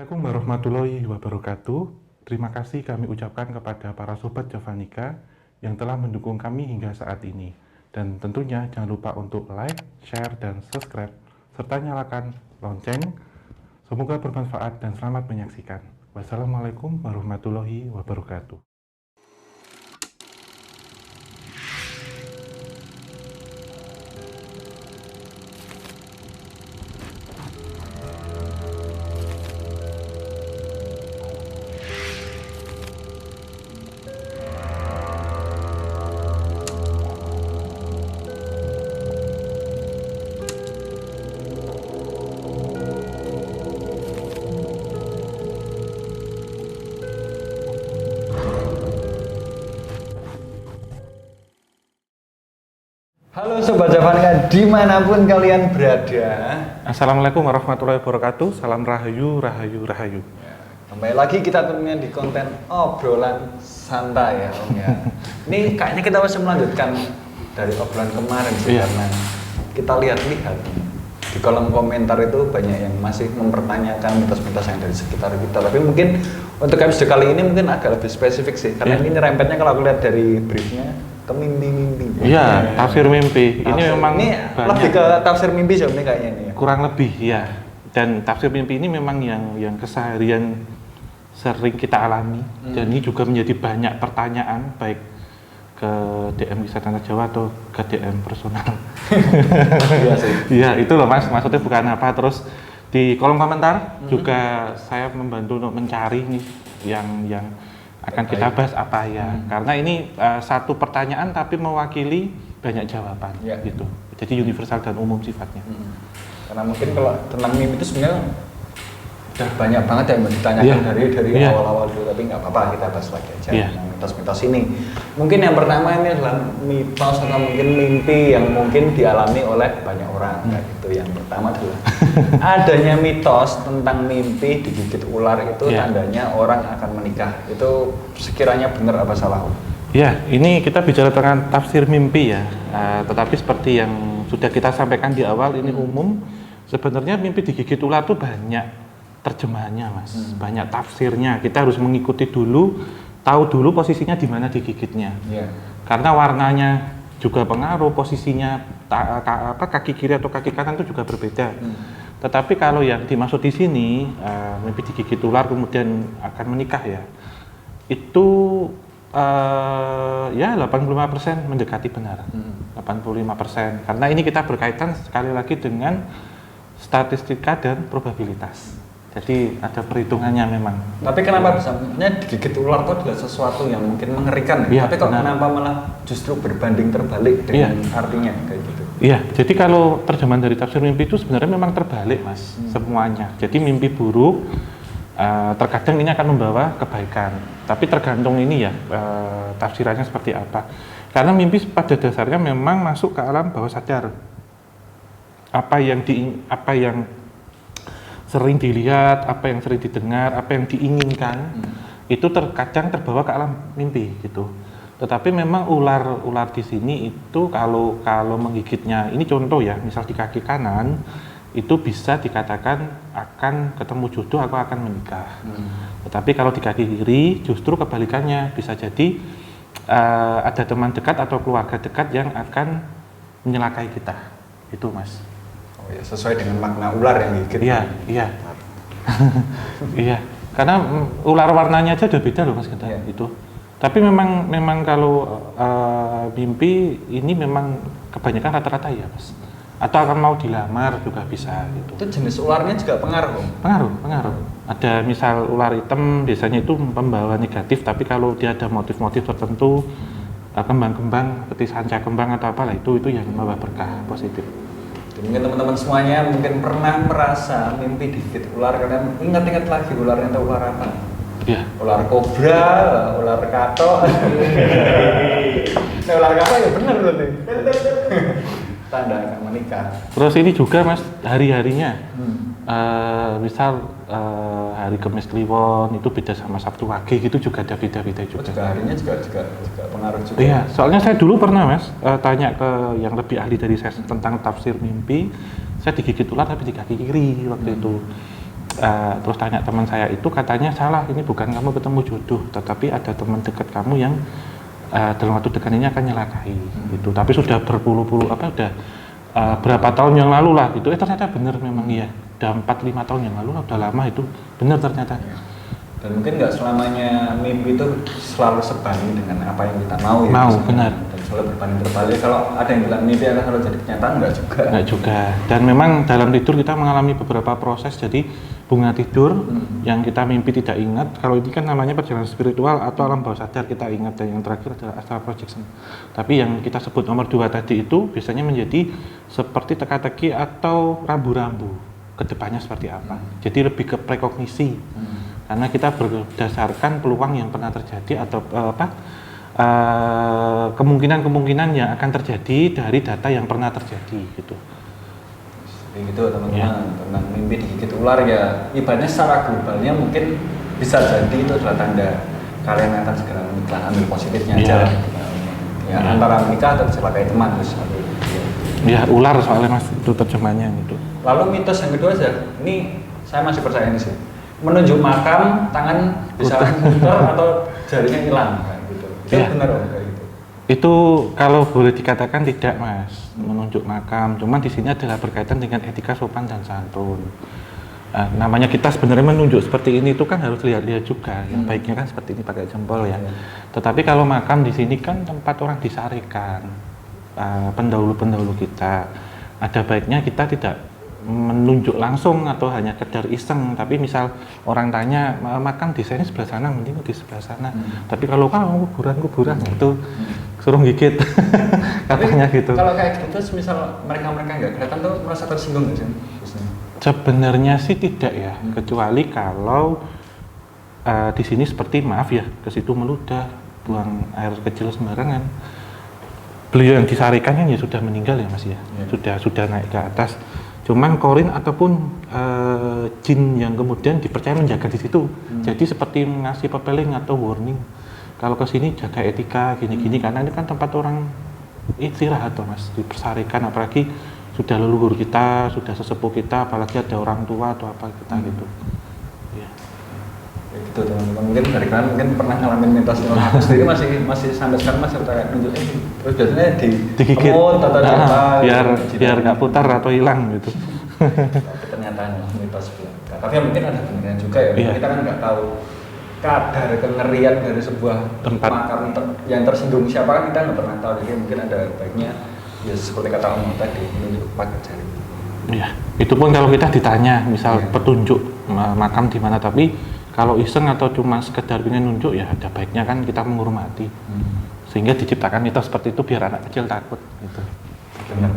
Assalamualaikum warahmatullahi wabarakatuh. Terima kasih kami ucapkan kepada para sobat Javanika yang telah mendukung kami hingga saat ini. Dan tentunya jangan lupa untuk like, share, dan subscribe, serta nyalakan lonceng. Semoga bermanfaat dan selamat menyaksikan. Wassalamualaikum warahmatullahi wabarakatuh. Halo Sobat Javanika, dimanapun kalian berada. Assalamualaikum warahmatullahi wabarakatuh. Salam rahayu, rahayu, rahayu. Kembali lagi kita tentunya di konten obrolan santai ya Om ya. Ini kayaknya kita masih melanjutkan dari obrolan kemarin sih, Iya. karena kita lihat-lihat di kolom komentar itu banyak yang masih mempertanyakan mitos-mitos yang dari sekitar kita. Tapi mungkin untuk episode kali ini mungkin agak lebih spesifik sih, karena Iya. ini nyerempetnya kalau aku lihat dari briefnya ke mimpi-mimpi. Iya, tafsir mimpi. Ini memang ini banyak. lebih ke tafsir mimpi sih Om, ini kayaknya nih ya. Kurang lebih ya. Dan tafsir mimpi ini memang yang keseharian sering kita alami. Dan ini juga menjadi banyak pertanyaan baik ke DM Wisata Tanah Jawa atau ke DM personal. Iya sih. Iya, itu loh Mas, maksudnya bukan apa. Terus di kolom komentar juga saya membantu untuk mencari nih yang akan kita bahas apa ya. Karena ini satu pertanyaan tapi mewakili banyak jawaban Ya. gitu. Jadi universal dan umum sifatnya. Karena mungkin kalau tentang mimpi itu sebenarnya udah banyak banget yang mau ditanyakan Iya. dari Iya. awal-awal dulu, tapi nggak apa-apa kita bahas lagi aja Iya. tentang mitos-mitos ini. Mungkin yang pertama ini adalah mitos atau mungkin mimpi yang mungkin dialami oleh banyak orang. Kayak gitu. Yang pertama adalah adanya mitos tentang mimpi digigit ular itu Iya. tandanya orang akan menikah. Itu sekiranya benar apa salah? Ya, ini kita bicara tentang tafsir mimpi ya. Tetapi seperti yang sudah kita sampaikan di awal, ini umum. Sebenarnya mimpi digigit ular itu banyak terjemahannya, Mas. Banyak tafsirnya. Kita harus mengikuti dulu, tahu dulu posisinya di mana digigitnya. Iya. Karena warnanya juga pengaruh, posisinya kaki kiri atau kaki kanan itu juga berbeda. Tetapi kalau yang dimaksud di sini mimpi digigit ular kemudian akan menikah ya, itu ya 85% mendekati benar. 85%. Karena ini kita berkaitan sekali lagi dengan statistika dan probabilitas. Jadi ada perhitungannya memang. Tapi kenapa bisa? Sebenarnya digigit ular itu adalah sesuatu yang mungkin mengerikan. Iya, Tapi kok benar. kenapa malah justru berbanding terbalik dengan artinya kayak gitu? Iya, jadi kalau terjemahan dari tafsir mimpi itu sebenarnya memang terbalik, Mas, semuanya. Jadi mimpi buruk terkadang ini akan membawa kebaikan. Tapi tergantung ini ya tafsirannya seperti apa. Karena mimpi pada dasarnya memang masuk ke alam bawah sadar. Apa yang sering dilihat, apa yang sering didengar, apa yang diinginkan, itu terkadang terbawa ke alam mimpi gitu. Tetapi memang ular di sini itu kalau menggigitnya, ini contoh ya, misal di kaki kanan itu bisa dikatakan akan ketemu jodoh atau akan menikah. Tetapi kalau di kaki kiri justru kebalikannya, bisa jadi ada teman dekat atau keluarga dekat yang akan menyelakai kita. Itu, Mas. Oh ya, sesuai dengan makna ular yang gigit. Iya, iya. Iya, karena ular warnanya aja udah beda loh Mas Genta, Iya. itu. Tapi memang kalau mimpi ini memang kebanyakan rata-rata ya Mas. Atau akan mau dilamar juga bisa gitu. Itu jenis ularnya juga pengaruh, Om? Pengaruh. Ada misal ular hitam biasanya itu membawa negatif, tapi kalau dia ada motif-motif tertentu, kembang-kembang seperti sanca kembang atau apalah itu yang membawa berkah positif. Jadi mungkin teman-teman semuanya mungkin pernah merasa mimpi digigit ular, karena ingat-ingat lagi ularnya itu ular apa? Iya. Ular kobra, ular kato. Nah, ular kato ya bener loh nih. Tanda akan menikah. Terus ini juga Mas hari-harinya. Misal hari Kamis Kliwon itu beda sama Sabtu Wage gitu juga ada beda-beda Oh, juga. juga harinya juga pengaruh juga. Iya, soalnya saya dulu pernah Mas tanya ke yang lebih ahli dari saya tentang tafsir mimpi. Saya digigit ular tapi di kaki kiri waktu itu. terus tanya teman saya itu katanya salah, ini bukan kamu ketemu jodoh, tetapi ada teman dekat kamu yang dalam waktu dekat ini akan nyelakai gitu. Tapi sudah berpuluh-puluh udah berapa tahun yang lalu lah gitu. Ternyata benar memang iya. Udah 4-5 tahun yang lalu lah, udah lama itu. Benar ternyata. Dan mungkin nggak selamanya mimpi itu selalu sebanding dengan apa yang kita mau ya. Mau, benar. Dan selalu berbanding terbalik. Kalau ada yang bilang mimpi akan selalu jadi kenyataan, nggak juga. Nggak juga. Dan memang dalam tidur kita mengalami beberapa proses. Jadi bunga tidur yang kita mimpi tidak ingat. Kalau ini kan namanya perjalanan spiritual atau alam bawah sadar kita ingat. Dan yang terakhir adalah astral projection. Tapi yang kita sebut nomor 2 tadi itu biasanya menjadi seperti teka-teki atau rambu-rambu. Kedepannya seperti apa. Jadi lebih ke prekognisi. Karena kita berdasarkan peluang yang pernah terjadi atau kemungkinan-kemungkinan yang akan terjadi dari data yang pernah terjadi gitu. Gitu teman-teman, tentang mimpi digigit ular ya ibaratnya secara globalnya mungkin bisa jadi itu adalah tanda kalian akan segera menikah, ambil positifnya aja. Antara menikah atau diselakai teman terus. Ya ular soalnya mas itu terjemahnya gitu. Lalu mitos yang kedua aja, ini saya masih percaya ini sih. Menunjuk makam, tangan bisa putar atau jarinya hilang kan gitu. Itu benar om kayak gitu. Itu kalau boleh dikatakan tidak mas, menunjuk makam. Cuman di sini adalah berkaitan dengan etika sopan dan santun. Namanya kita sebenarnya menunjuk seperti ini itu kan harus lihat-lihat juga. Yang baiknya kan seperti ini pakai jempol ya. Tetapi kalau makam di sini kan tempat orang disarikan, pendahulu-pendahulu kita. Ada baiknya kita tidak menunjuk langsung atau hanya sekedar iseng, tapi misal orang tanya makam desainnya sebelah sana, mending di sebelah sana. Tapi kalau kuburan itu suruh gigit katanya gitu. Kalau kayak gitu, misal mereka nggak kelihatan tuh merasa tersinggung nggak sih? Sebenarnya sih tidak ya, kecuali kalau di sini seperti maaf ya, ke situ meludah, buang air kecil sembarangan. Beliau yang disarikannya ya sudah meninggal ya mas ya, sudah naik ke atas. Cuman korin ataupun jin yang kemudian dipercaya menjaga di situ. Jadi seperti ngasih pepeling atau warning. Kalau ke sini jaga etika gini-gini karena ini kan tempat orang istirahat tuh mas, dipersarikan apalagi sudah leluhur kita, sudah sesepuh kita, apalagi ada orang tua atau apa kita gitu. Ya. Gitu teman-teman, mungkin dari kalian mungkin pernah ngalamin mitos ini. Aku sendiri masih sampai sekarang masih kayak nunjukin terus biasanya digigit atau biar nggak putar atau hilang gitu. Tapi ternyata mitos belaka. Tapi mungkin ada benarnya juga ya. Kita kan nggak tahu kadar kengerian dari sebuah tempat makam yang tersinggung siapa kan kita nggak pernah tahu. Jadi mungkin ada baiknya ya seperti kata Om tadi menunjuk pakai jari. Iya, itu pun kalau kita ditanya misal petunjuk makam di mana, tapi kalau iseng atau cuma sekedar ingin nunjuk ya ada baiknya kan kita menghormati. Sehingga diciptakan mitos seperti itu biar anak kecil takut gitu. Benar.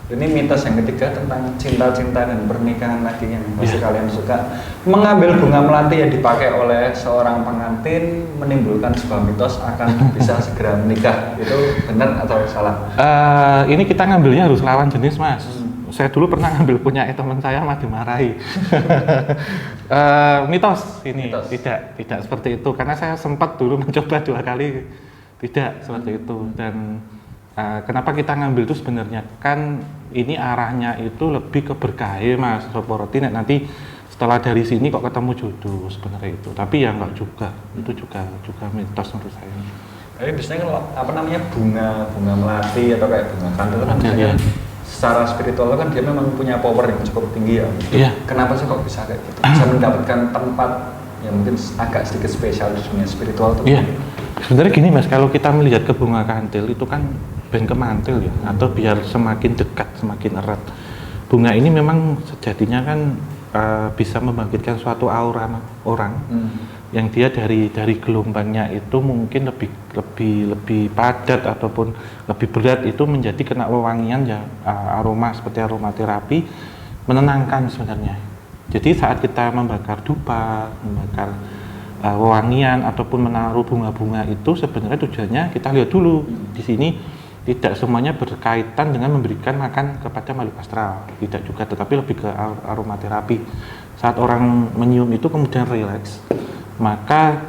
Ini mitos yang ketiga tentang cinta-cinta dan pernikahan lagi yang pasti kalian suka. Mengambil bunga melati yang dipakai oleh seorang pengantin menimbulkan sebuah mitos akan bisa segera menikah. Itu benar atau salah? Ini kita ngambilnya harus lawan jenis mas. Saya dulu pernah ngambil punya teman saya malah dimarahi. Mitos ini mitos. Tidak seperti itu karena saya sempat dulu mencoba 2 kali tidak seperti itu. Dan kenapa kita ngambil itu sebenarnya kan ini arahnya itu lebih ke berkah mas Soporoti nanti setelah dari sini kok ketemu jodoh sebenarnya itu, tapi ya enggak juga, itu juga mitos menurut saya. Tapi biasanya kalau apa namanya bunga melati atau kayak bunga kantil kan secara spiritual kan dia memang punya power yang cukup tinggi ya. Kenapa sih kok bisa kayak gitu? Bisa mendapatkan tempat yang mungkin agak sedikit spesial di dunia spiritual tuh. Iya. Sebenarnya gini mas, kalau kita melihat ke bunga kantil itu kan ben kemantil ya, atau biar semakin dekat, semakin erat. Bunga ini memang sejatinya kan bisa membangkitkan suatu aura orang yang dia dari gelombangnya itu mungkin lebih padat ataupun lebih berat, itu menjadi kena wewangian ya, aroma seperti aromaterapi menenangkan sebenarnya. Jadi saat kita membakar dupa, membakar wewangian ataupun menaruh bunga-bunga itu sebenarnya tujuannya kita lihat dulu di sini tidak semuanya berkaitan dengan memberikan makan kepada makhluk astral, tidak juga, tetapi lebih ke aromaterapi. Saat orang menyium itu kemudian rileks, maka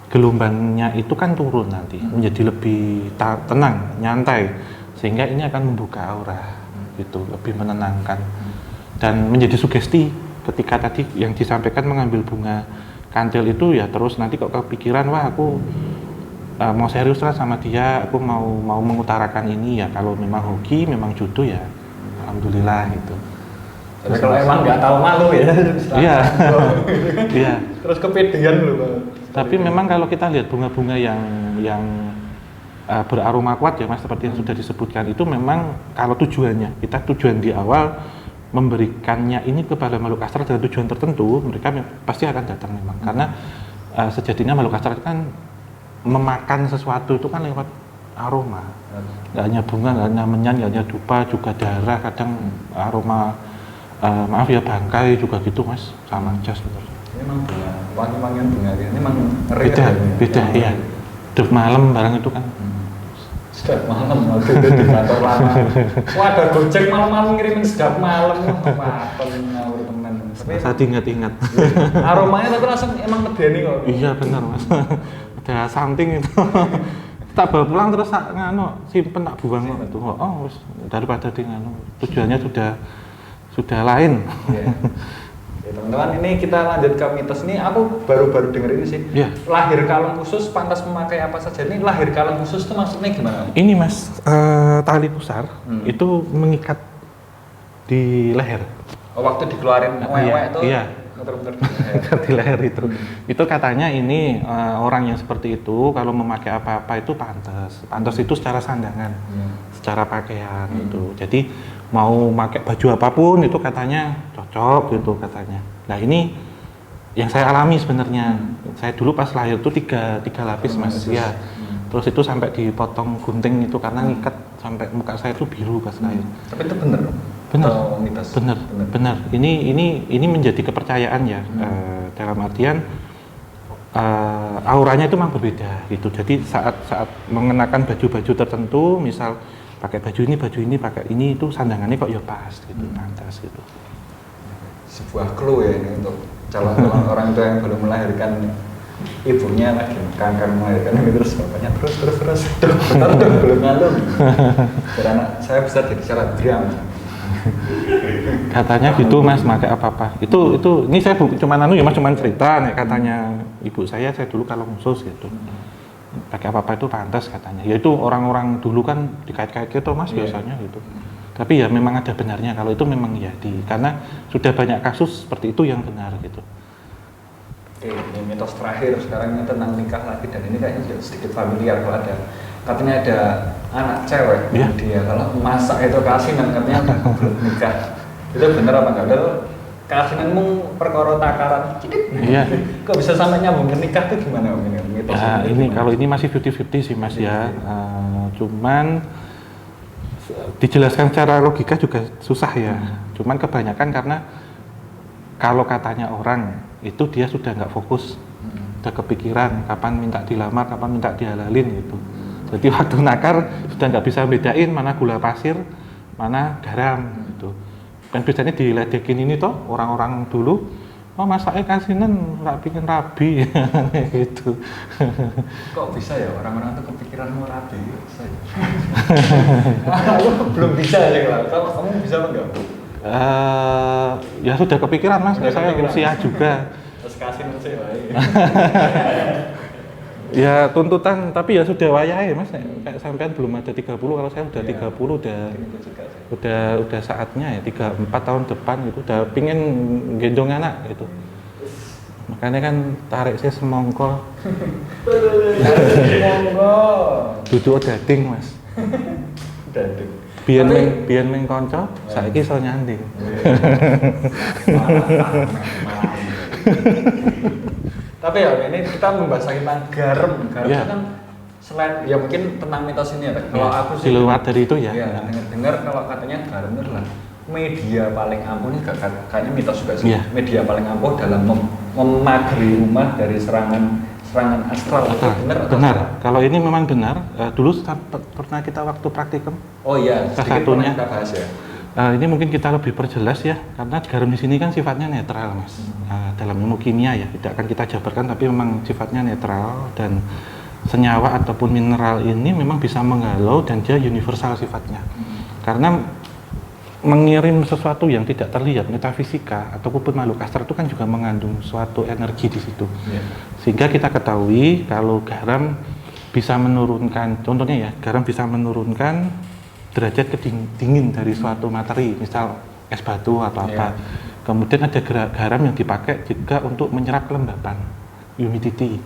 gelombangnya itu kan turun nanti menjadi lebih tenang, nyantai, sehingga ini akan membuka aura, gitu, lebih menenangkan dan menjadi sugesti. ketika tadi yang disampaikan mengambil bunga kantil itu ya terus nanti kok kepikiran wah aku mau serius lah sama dia, aku mau mengutarakan ini ya kalau memang hoki, memang jodoh ya alhamdulillah gitu. Tapi kalau emang nggak tahu malu ya. Iya. Iya. Terus kepedean loh Bang. Tapi memang kalau kita lihat bunga-bunga yang beraroma kuat ya Mas, seperti yang sudah disebutkan itu memang kalau tujuannya, kita tujuan di awal memberikannya ini kepada makhluk astral dengan tujuan tertentu, mereka pasti akan datang memang. Karena sejatinya makhluk astral kan memakan sesuatu itu kan lewat aroma. Nggak hanya bunga, nggak hanya menyan, nggak hanya dupa, juga darah, kadang aroma maaf ya bangkai juga gitu Mas, sama aja sebenarnya. Memang bunga, wangi-wangian bunga ini memang beda ya. Sedap malam barang itu kan. Sedap malam, waktu itu di kantor lama. Wah ada Gojek malam-malam ngirimin sedap malam, apa ngawur teman. Saya ingat-ingat. Aromanya tapi langsung emang ngedeni kok. Iya benar Mas. Ada something itu. Tak bawa pulang terus tak simpen tak buang itu. Oh, daripada di tujuannya sudah lain. Yeah. Ya, teman-teman, ini kita lanjut ke mitos ini. Aku baru denger ini sih. Yeah. Lahir kalung khusus pantas memakai apa saja. Ini lahir kalung khusus itu maksudnya gimana? Ini Mas, tali pusar itu mengikat di leher. Oh, waktu dikeluarin itu? Iya. Muter-muter di leher itu. Itu katanya ini orang yang seperti itu kalau memakai apa-apa itu pantas. Pantas itu secara sandangan, secara pakaian itu. Jadi mau pakai baju apapun itu katanya cocok gitu katanya. Nah ini yang saya alami sebenarnya. Saya dulu pas lahir itu tiga lapis Mas. Ya. Terus itu sampai dipotong gunting itu karena ngikat sampai muka saya itu biru pas lahir. Tapi itu benar. Benar. Ini menjadi kepercayaan ya. Dalam artian auranya itu memang berbeda gitu. Jadi saat mengenakan baju-baju tertentu, misal pakai baju ini, pakai ini itu sandangannya kok ya pas gitu, pantas gitu. Sebuah clue ya ini untuk calon orang tua yang belum melahirkan, ibunya lagi kanker melahirkan ini terus bapaknya terus bentar belum ngalung. Biar anak saya bisa jadi selebgram. Katanya gitu Mas, pakai apa-apa. Itu ini saya cuma ya Mas, cuma cerita nih katanya ibu saya dulu kalau khusus gitu. Pakai apa-apa itu pantas katanya. Ya itu orang-orang dulu kan dikait-kait gitu Mas biasanya gitu. Tapi ya memang ada benarnya kalau itu memang ya karena sudah banyak kasus seperti itu yang benar gitu. Oke, ini mitos terakhir sekarang ini tentang nikah lagi dan ini kayaknya sudah sedikit familiar kalau katanya ada anak cewek dia kalau masak itu kasinan katanya belum nikah. Itu benar apa enggak? Kasinanmu perkara takaran. Iya. Kok bisa sampai nyambung ke nikah tuh gimana Om ini? Ya, ini kalau ini masih 50-50 sih Mas ya. Cuman dijelaskan secara logika juga susah ya. Cuman kebanyakan karena kalau katanya orang itu dia sudah nggak fokus, udah kepikiran kapan minta dilamar, kapan minta dihalalin gitu. Jadi waktu nakar sudah nggak bisa bedain mana gula pasir, mana garam gitu. Kan biasanya diledekin ini toh orang-orang dulu, oh masaknya kasinan nggak bikin rabi gitu. Kok bisa ya orang-orang tuh kepikiran mau rabi? Bisa ya? Aku belum bisa ya kalau kamu bisa enggak? Ya sudah kepikiran Mas, saya usia juga. Terus kasinan sih Ya tuntutan, tapi ya sudah wayahe Mas, kayak sampean belum ada 30, kalau saya udah 30 udah saatnya ya 34 tahun depan gitu, udah pingin gendong anak gitu. Makanya kan tarik saya semongkol. Duduk dading Mas. Dading. Biyen meng kanca, saiki iso nyanding. Tapi ya ini kita membahas tentang garam ya. Kan selain ya mungkin tentang mitos ini ya. Kalau aku di luar dari itu ya. Dengar kalau katanya garam itu adalah media paling ampuh ini kayaknya mitos juga sih. Media paling ampuh dalam memagari rumah dari serangan astral. Benar. Kalau ini memang benar. Dulu pernah kita waktu praktikum. Oh iya. Salah satunya. Kita bahas ya. Ini mungkin kita lebih perjelas ya, karena garam di sini kan sifatnya netral Mas. Dalam ilmu kimia ya, tidak akan kita jabarkan, tapi memang sifatnya netral dan senyawa ataupun mineral ini memang bisa menghalau dan dia universal sifatnya. Karena mengirim sesuatu yang tidak terlihat, metafisika ataupun makhluk astral itu kan juga mengandung suatu energi di situ. Sehingga kita ketahui kalau garam bisa menurunkan, contohnya ya, garam bisa menurunkan derajat dingin dari suatu materi, misal es batu atau apa. Kemudian ada garam yang dipakai juga untuk menyerap kelembapan, humidity.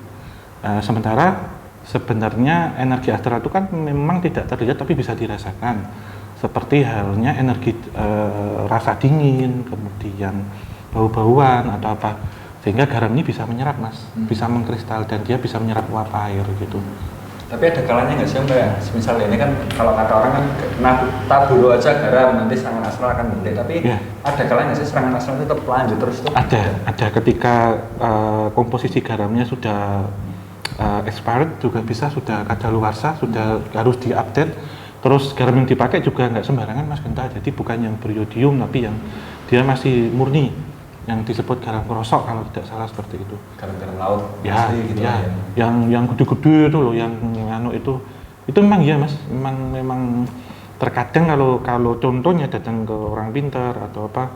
Sementara sebenarnya energi astral itu kan memang tidak terlihat tapi bisa dirasakan. Seperti halnya energi rasa dingin, kemudian bau-bauan atau apa. Sehingga garam ini bisa menyerap, Mas, bisa mengkristal dan dia bisa menyerap uap air gitu. Tapi ada kalanya nggak sih Mbak ya? Misalnya ini kan kalau kata orang kan tabur aja garam nanti serangan astral akan berhenti. Tapi ada kalanya nggak sih serangan astral itu tetap lanjut terus tuh? Ada ketika komposisi garamnya sudah expired juga bisa, sudah kadaluarsa, sudah harus diupdate. Terus garam yang dipakai juga nggak sembarangan, Mas Genta. Jadi bukan yang beriodium tapi yang dia masih murni, yang disebut garam krosok kalau tidak salah seperti itu. Garam-garam laut. Ya, gitu ya. Yang gede-gede itu loh, yang anu itu memang ya, Mas. Memang terkadang kalau contohnya datang ke orang pintar atau apa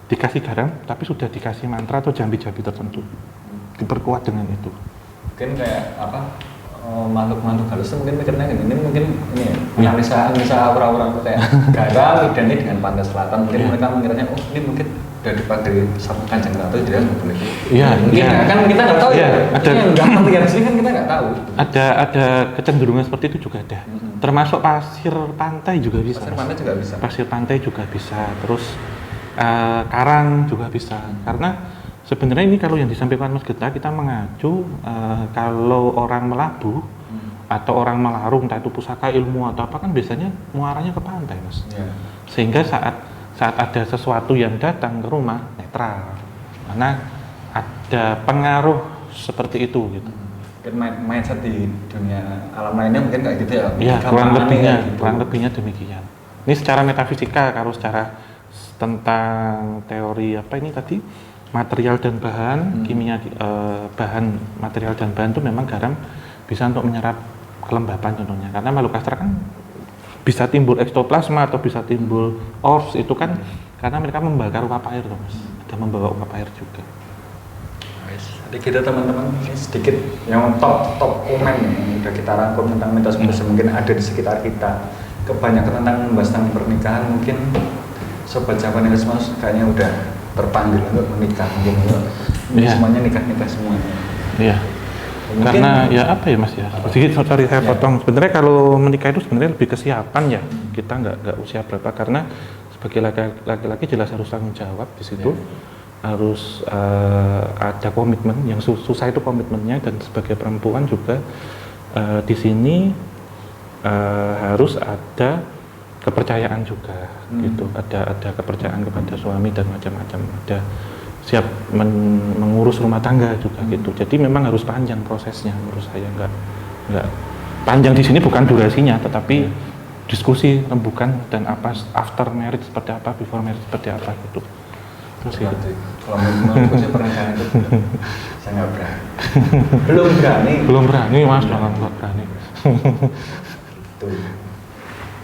dikasih garam tapi sudah dikasih mantra atau jambi-jambi tertentu. Diperkuat dengan itu. Mungkin kayak apa? Makhluk-makhluk halus itu mungkin mikirnya ini mungkin ini analisa aura-aura kayak garam identik dengan pantai selatan, mungkin mereka mengira oh ini mungkin udah dipakai sama Kanjeng Ratu jadi nggak boleh. Iya, kan kita nggak tahu ya. Ada yang nggak terlihat sini kan kita nggak tahu. Ada kecenderungan seperti itu juga ada. Termasuk pasir pantai juga bisa. Pasir pantai juga bisa. Pasir pantai juga bisa. Terus karang juga bisa. Karena sebenarnya ini kalau yang disampaikan Mas Genta, kita mengacu kalau orang melabuh atau orang melarung, entah itu pusaka ilmu atau apa kan biasanya muaranya ke pantai, Mas. Sehingga saat ada sesuatu yang datang ke rumah netral, karena ada pengaruh seperti itu gitu. Mungkin mindset di dunia alam lainnya mungkin kayak gitu ya. Iya, kurang lebihnya demikian. Ini secara metafisika, kalau secara tentang teori apa ini tadi? Material dan bahan, kimia bahan, material dan bahan itu memang garam bisa untuk menyerap kelembapan contohnya. Karena makhluk astral kan bisa timbul ektoplasma atau bisa timbul ors itu kan karena mereka membakar uap air tuh, Mas. Ada membawa uap air juga. Jadi kita teman-teman sedikit yang top komen yang udah kita rangkum tentang mitos-mitos mungkin ada di sekitar kita. Kebanyakan tentang membahas tentang pernikahan mungkin sobat Japanis Mas kayaknya udah terpanggil untuk menikah mungkin semuanya nikah semua. Iya. Karena ya apa ya Mas ya. Sedikit sorry saya potong. Sebenarnya kalau menikah itu sebenarnya lebih kesiapan ya. Kita nggak usia berapa karena sebagai laki-laki jelas harus tanggung jawab di situ. Harus ada komitmen. Yang susah itu komitmennya dan sebagai perempuan juga di sini harus ada kepercayaan juga gitu, ada kepercayaan kepada suami dan macam-macam, ada siap mengurus rumah tangga juga gitu. Jadi memang harus panjang prosesnya menurut saya, nggak panjang di sini bukan durasinya tetapi diskusi rembukan dan apa after marriage seperti apa, before marriage seperti apa gitu. Terus gitu. Kalau menurut saya pernikahan itu saya nggak berani. Belum berani Mas, jangan nggak berani. Tuh.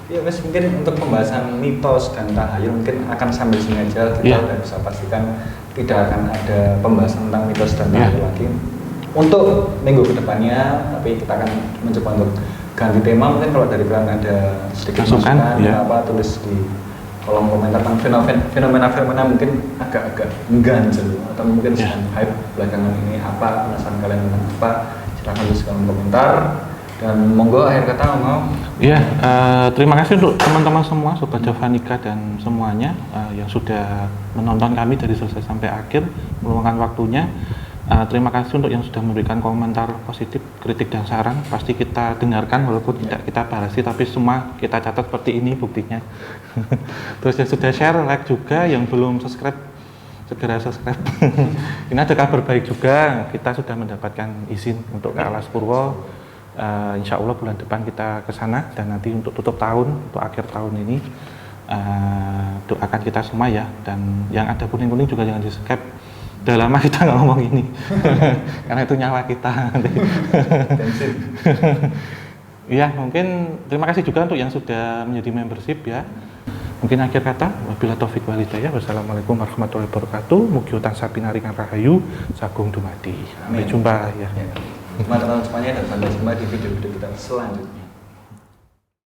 Ya Mas, mungkin untuk pembahasan mitos dan tahayul mungkin akan sambil sini aja kita udah bisa pastikan tidak akan ada pembahasan tentang mitos dan tahayul lagi untuk minggu kedepannya, tapi kita akan mencoba untuk ganti tema. Mungkin kalau dari kalian ada sedikit masukan apa tulis di kolom komentar tentang fenomena mungkin agak mengganjal atau mungkin sedang hype belakangan ini apa, penasaran kalian tentang apa, silahkan tulis kolom komentar. Dan monggo akhir kata mau. Iya, terima kasih untuk teman-teman semua, Sobat Javanika dan semuanya yang sudah menonton kami dari selesai sampai akhir, meluangkan waktunya. Terima kasih untuk yang sudah memberikan komentar positif, kritik dan saran. Pasti kita dengarkan walaupun tidak kita bahasi, tapi semua kita catat seperti ini buktinya. Terus yang sudah share, like juga, yang belum subscribe segera subscribe. Ini ada kabar baik juga, kita sudah mendapatkan izin untuk ke Alas Purwo. Insya Allah bulan depan kita ke sana dan nanti untuk tutup tahun, untuk akhir tahun ini doakan kita semua ya, dan yang ada kuning-kuning juga jangan di skip. Udah lama kita nggak ngomong ini karena itu nyawa kita. Ya mungkin terima kasih juga untuk yang sudah menjadi membership ya. Mungkin akhir kata, wabillahi taufik wal hidayah. Wassalamualaikum warahmatullahi wabarakatuh. Mugi tansah pinaringan rahayu sagung dumadi. Sampai jumpa ya. Teman-teman semuanya dan sampai jumpa di video-video kita selanjutnya.